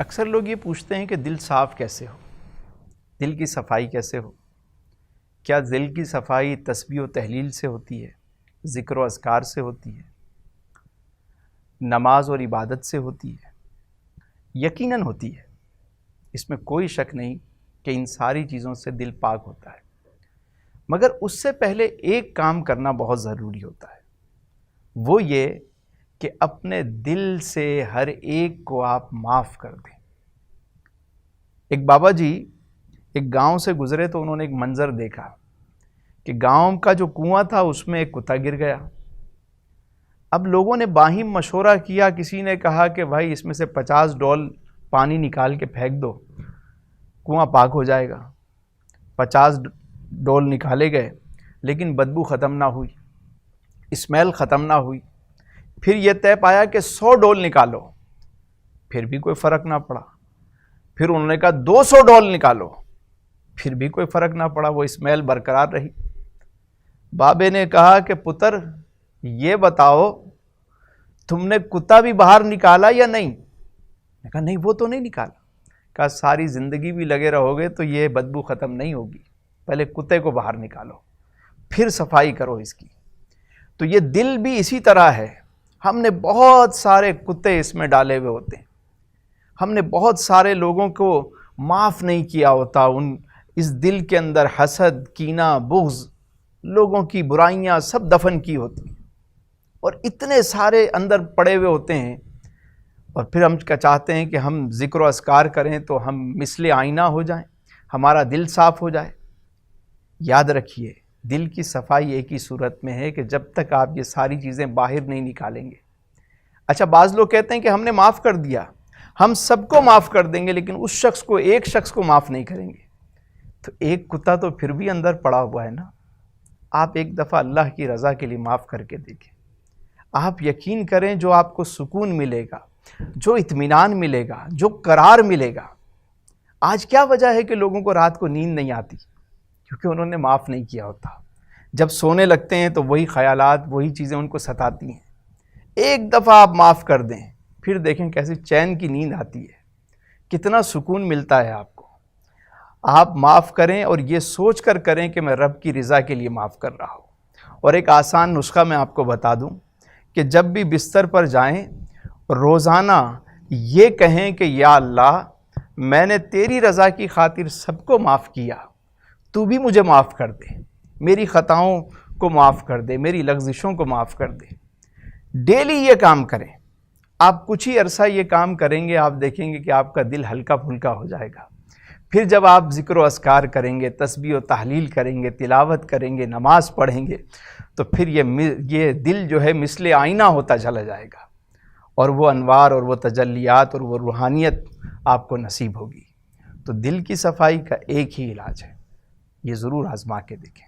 اکثر لوگ یہ پوچھتے ہیں کہ دل صاف کیسے ہو، دل کی صفائی کیسے ہو؟ کیا دل کی صفائی تسبیح و تحلیل سے ہوتی ہے، ذکر و اذکار سے ہوتی ہے، نماز اور عبادت سے ہوتی ہے؟ یقیناً ہوتی ہے، اس میں کوئی شک نہیں کہ ان ساری چیزوں سے دل پاک ہوتا ہے، مگر اس سے پہلے ایک کام کرنا بہت ضروری ہوتا ہے، وہ یہ کہ اپنے دل سے ہر ایک کو آپ معاف کر دیں۔ ایک بابا جی ایک گاؤں سے گزرے تو انہوں نے ایک منظر دیکھا کہ گاؤں کا جو کنواں تھا اس میں ایک کتا گر گیا۔ اب لوگوں نے باہم مشورہ کیا، کسی نے کہا کہ بھائی اس میں سے 50 ڈول پانی نکال کے پھینک دو، کنواں پاک ہو جائے گا۔ 50 ڈول نکالے گئے لیکن بدبو ختم نہ ہوئی، اسمیل ختم نہ ہوئی۔ پھر یہ طے پایا کہ 100 ڈول نکالو، پھر بھی کوئی فرق نہ پڑا۔ پھر انہوں نے کہا 200 ڈول نکالو، پھر بھی کوئی فرق نہ پڑا، وہ اسمیل برقرار رہی۔ بابے نے کہا کہ پتر یہ بتاؤ تم نے کتا بھی باہر نکالا یا نہیں؟ نے کہا نہیں وہ تو نہیں نکالا۔ کہا ساری زندگی بھی لگے رہو گے تو یہ بدبو ختم نہیں ہوگی، پہلے کتے کو باہر نکالو پھر صفائی کرو اس کی۔ تو یہ دل بھی اسی طرح ہے، ہم نے بہت سارے کتے اس میں ڈالے ہوئے ہوتے ہیں، ہم نے بہت سارے لوگوں کو معاف نہیں کیا ہوتا، اس دل کے اندر حسد، کینہ، بغض، لوگوں کی برائیاں سب دفن کی ہوتی ہیں، اور اتنے سارے اندر پڑے ہوئے ہوتے ہیں، اور پھر ہم چاہتے ہیں کہ ہم ذکر و اذکار کریں تو ہم مثل آئینہ ہو جائیں، ہمارا دل صاف ہو جائے۔ یاد رکھیے دل کی صفائی ایک ہی صورت میں ہے کہ جب تک آپ یہ ساری چیزیں باہر نہیں نکالیں گے۔ اچھا بعض لوگ کہتے ہیں کہ ہم نے معاف کر دیا، ہم سب کو معاف کر دیں گے لیکن اس شخص کو، ایک شخص کو معاف نہیں کریں گے۔ تو ایک کتا تو پھر بھی اندر پڑا ہوا ہے نا، آپ ایک دفعہ اللہ کی رضا کے لیے معاف کر کے دیکھیں۔ آپ یقین کریں جو آپ کو سکون ملے گا، جو اطمینان ملے گا، جو قرار ملے گا۔ آج کیا وجہ ہے کہ لوگوں کو رات کو نیند نہیں آتی؟ کیونکہ انہوں نے معاف نہیں کیا ہوتا۔ جب سونے لگتے ہیں تو وہی خیالات، وہی چیزیں ان کو ستاتی ہیں۔ ایک دفعہ آپ معاف کر دیں، پھر دیکھیں کیسے چین کی نیند آتی ہے، کتنا سکون ملتا ہے آپ کو۔ آپ معاف کریں اور یہ سوچ کر کریں کہ میں رب کی رضا کے لیے معاف کر رہا ہوں۔ اور ایک آسان نسخہ میں آپ کو بتا دوں کہ جب بھی بستر پر جائیں روزانہ یہ کہیں کہ یا اللہ میں نے تیری رضا کی خاطر سب کو معاف کیا، تو بھی مجھے معاف کر دے، میری خطاؤں کو معاف کر دے، میری لغزشوں کو معاف کر دے۔ ڈیلی یہ کام کریں، آپ کچھ ہی عرصہ یہ کام کریں گے، آپ دیکھیں گے کہ آپ کا دل ہلکا پھلکا ہو جائے گا۔ پھر جب آپ ذکر و اذکار کریں گے، تسبیح و تحلیل کریں گے، تلاوت کریں گے، نماز پڑھیں گے، تو پھر یہ دل جو ہے مثل آئینہ ہوتا چلا جائے گا، اور وہ انوار اور وہ تجلیات اور وہ روحانیت آپ کو نصیب ہوگی۔ تو دل کی صفائی کا ایک ہی علاج ہے، یہ ضرور آزما کے دیکھیں۔